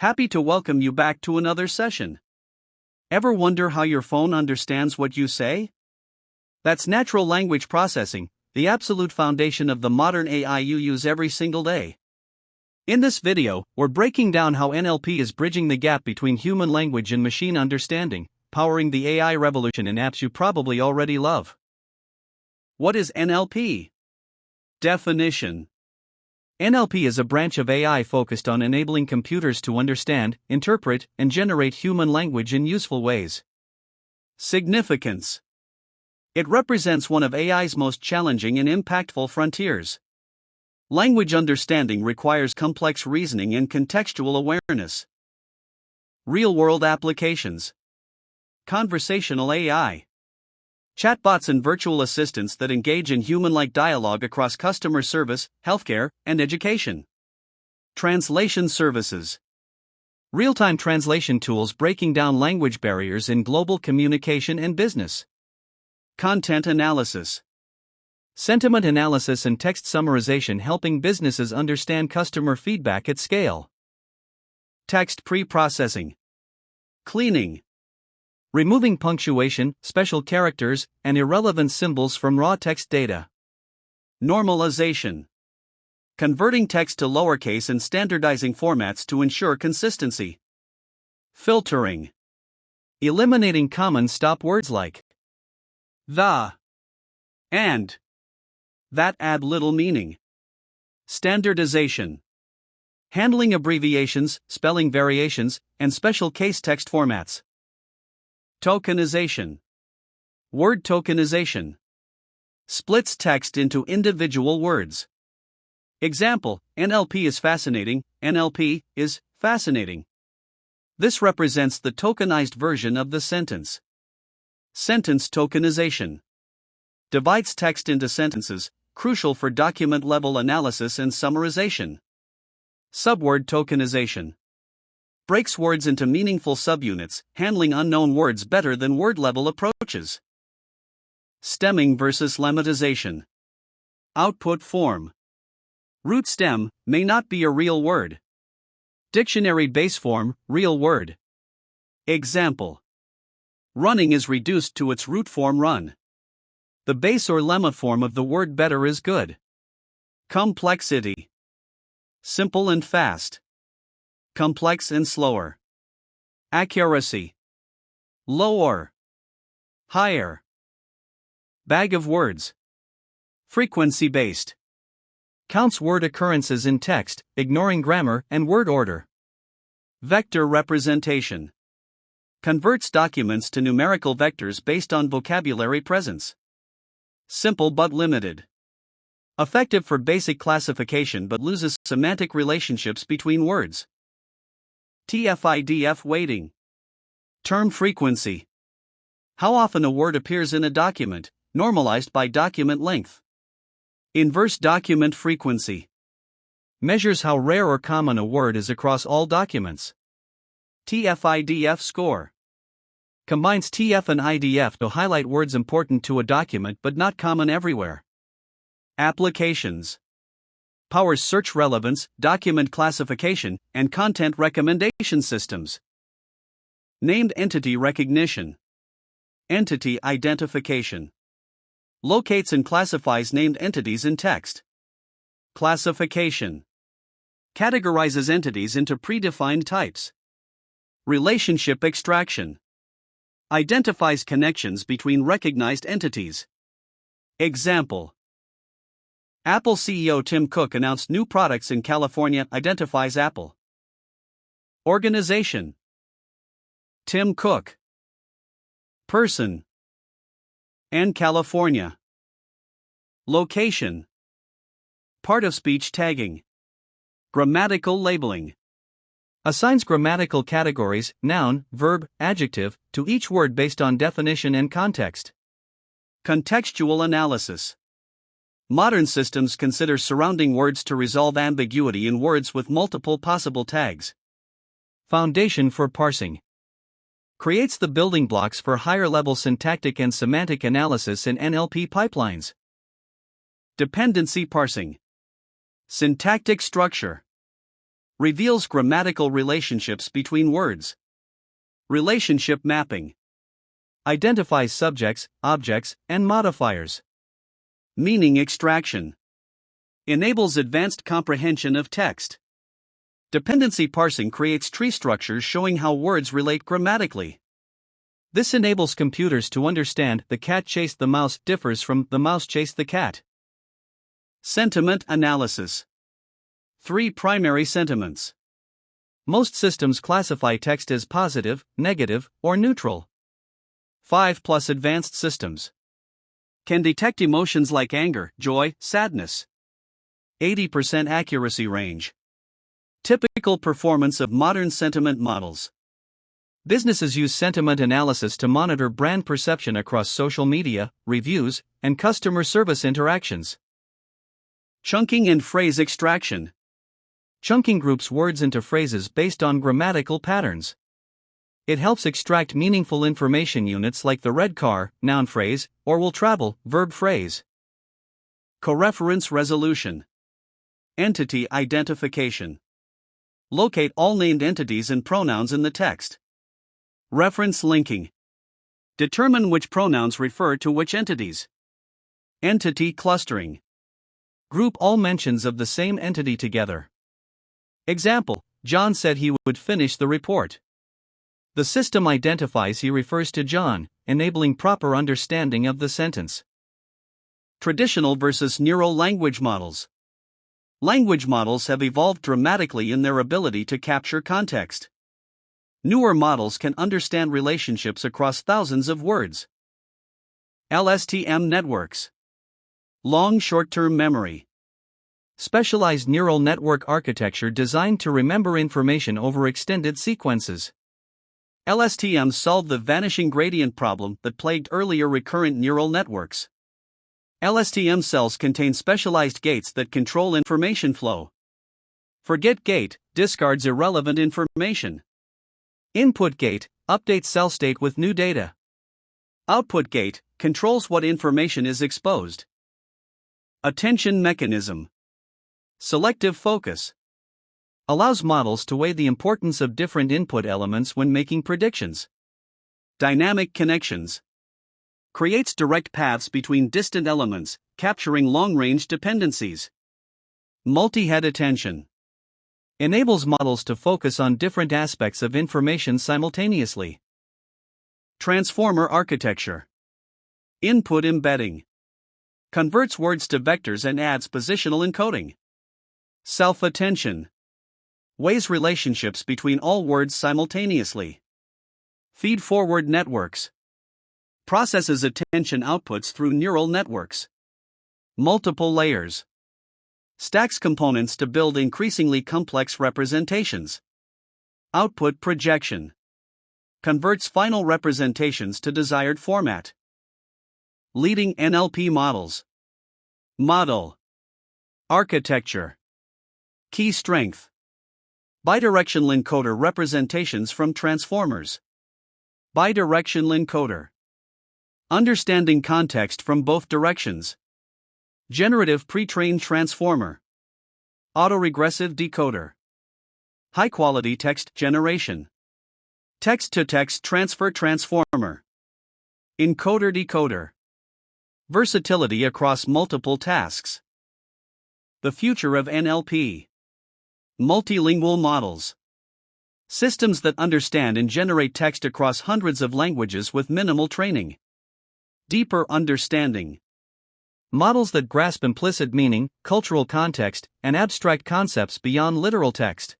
Happy to welcome you back to another session. Ever wonder how your phone understands what you say? That's natural language processing, the absolute foundation of the modern AI you use every single day. In this video, we're breaking down how NLP is bridging the gap between human language and machine understanding, powering the AI revolution in apps you probably already love. What is NLP? Definition: NLP is a branch of AI focused on enabling computers to understand, interpret, and generate human language in useful ways. Significance: it represents one of AI's most challenging and impactful frontiers. Language understanding requires complex reasoning and contextual awareness. Real-world applications: conversational AI. Chatbots and virtual assistants that engage in human-like dialogue across customer service, healthcare, and education. Translation services: real-time translation tools breaking down language barriers in global communication and business. Content analysis: sentiment analysis and text summarization helping businesses understand customer feedback at scale. Text pre-processing: cleaning, removing punctuation, special characters, and irrelevant symbols from raw text data. Normalization: converting text to lowercase and standardizing formats to ensure consistency. Filtering: eliminating common stop words like the and that add little meaning. Standardization: handling abbreviations, spelling variations, and special case text formats. Tokenization: word tokenization. Splits text into individual words. Example: NLP is fascinating, NLP is fascinating. This represents the tokenized version of the sentence. Sentence tokenization: divides text into sentences, crucial for document-level analysis and summarization. Subword tokenization: breaks words into meaningful subunits, handling unknown words better than word-level approaches. Stemming versus lemmatization. Output form: root stem may not be a real word. Dictionary base form, real word. Example: running is reduced to its root form run. The base or lemma form of the word better is good. Complexity: simple and fast. Complex and slower. Accuracy: low or higher. Bag of words: frequency-based. Counts word occurrences in text, ignoring grammar and word order. Vector representation: converts documents to numerical vectors based on vocabulary presence. Simple but limited. Effective for basic classification but loses semantic relationships between words. TF-IDF weighting. Term frequency: how often a word appears in a document, normalized by document length. Inverse document frequency: measures how rare or common a word is across all documents. TF-IDF score: combines TF and IDF to highlight words important to a document but not common everywhere. Applications: powers search relevance, document classification, and content recommendation systems. Named entity recognition. Entity identification: locates and classifies named entities in text. Classification: categorizes entities into predefined types. Relationship extraction: identifies connections between recognized entities. Example: Apple CEO Tim Cook announced new products in California. Identifies Apple. Organization: Tim Cook. Person: and California. Location: part of speech tagging. Grammatical labeling: assigns grammatical categories, noun, verb, adjective, to each word based on definition and context. Contextual analysis: modern systems consider surrounding words to resolve ambiguity in words with multiple possible tags. Foundation for parsing: creates the building blocks for higher-level syntactic and semantic analysis in NLP pipelines. Dependency parsing: syntactic structure. Reveals grammatical relationships between words. Relationship mapping. Identifies subjects, objects, and modifiers. Meaning extraction. Enables advanced comprehension of text. Dependency parsing creates tree structures showing how words relate grammatically. This enables computers to understand the cat chased the mouse differs from the mouse chased the cat. Sentiment analysis. 3 primary sentiments. Most systems classify text as positive, negative, or neutral. 5 plus advanced systems can detect emotions like anger, joy, sadness. 80% accuracy range. Typical performance of modern sentiment models. Businesses use sentiment analysis to monitor brand perception across social media, reviews, and customer service interactions. Chunking and phrase extraction. Chunking groups words into phrases based on grammatical patterns. It helps extract meaningful information units like the red car, noun phrase, or will travel, verb phrase. Coreference Resolution. Entity identification. Locate all named entities and pronouns in the text. Reference linking. Determine which pronouns refer to which entities. Entity clustering. Group all mentions of the same entity together. Example: John said he would finish the report. The system identifies he refers to John, enabling proper understanding of the sentence. Traditional versus neural language models. Language models have evolved dramatically in their ability to capture context. Newer models can understand relationships across thousands of words. LSTM Networks. Long short-term memory. Specialized neural network architecture designed to remember information over extended sequences. LSTMs solve the vanishing gradient problem that plagued earlier recurrent neural networks. LSTM cells contain specialized gates that control information flow. Forget gate discards irrelevant information. Input gate updates cell state with new data. Output gate controls what information is exposed. Attention mechanism. Selective focus. Allows models to weigh the importance of different input elements when making predictions. Dynamic connections. Creates direct paths between distant elements, capturing long-range dependencies. Multi-head attention. Enables models to focus on different aspects of information simultaneously. Transformer architecture. Input embedding. Converts words to vectors and adds positional encoding. Self-attention. Weighs relationships between all words simultaneously. Feed-forward networks. Processes attention outputs through neural networks. Multiple layers. Stacks components to build increasingly complex representations. Output projection. Converts final representations to desired format. Leading NLP models. Model. Architecture. Key strength. Bidirectional encoder representations from transformers. Bidirectional encoder. Understanding context from both directions. Generative pre-trained transformer. Autoregressive decoder. High-quality text generation. Text-to-text transfer transformer. Encoder-decoder. Versatility across multiple tasks. The future of NLP. Multilingual models. Systems that understand and generate text across hundreds of languages with minimal training. Deeper understanding. Models that grasp implicit meaning, cultural context, and abstract concepts beyond literal text.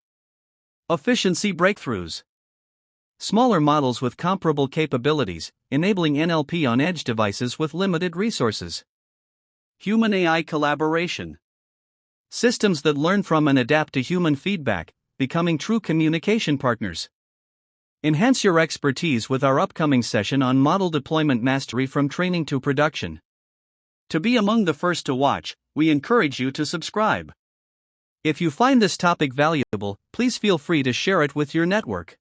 Efficiency breakthroughs. Smaller models with comparable capabilities, enabling NLP on edge devices with limited resources. Human-AI collaboration. Systems that learn from and adapt to human feedback, becoming true communication partners. Enhance your expertise with our upcoming session on model deployment mastery from training to production. To be among the first to watch, we encourage you to subscribe. If you find this topic valuable, please feel free to share it with your network.